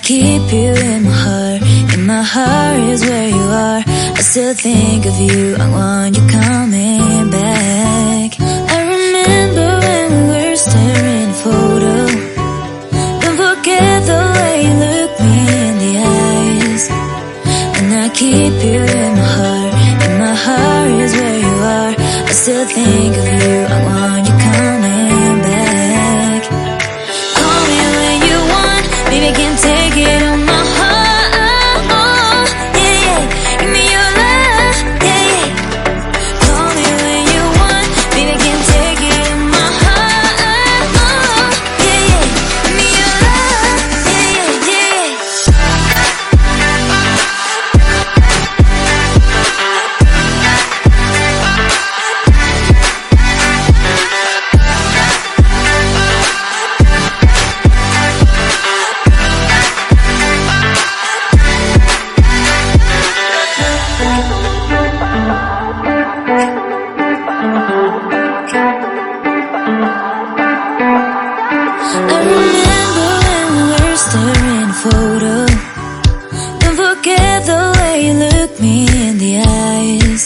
keep you in my heart. In my heart is where you are. I still think of you, I want you coming back. I remember when we were staring at a photo. Don't forget the way you look me in the eyes. And I keep you in my heart. In my heart is where you are. I still think of you, I want you coming back. Call me when you want, baby, can't take it on my heart. Yeah, yeah, give me your love, yeah, yeah. Call me when you want, baby, can't take it on my heart. Yeah, yeah, give me your love, yeah, yeah, yeah. I remember when we were staring at a photo. Don't forget the way you look me in the eyes.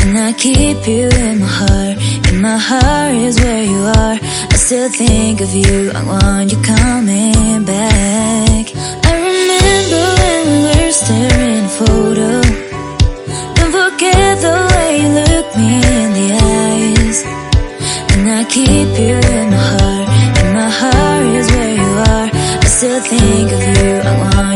And I keep you in my heart. In my heart is where you are. I still think of you, I want you coming back. I remember when we were staring at a photo. Don't forget the way you look me in the eyes. And I keep you in my heart. In my heart is where you are. I still think of you, I want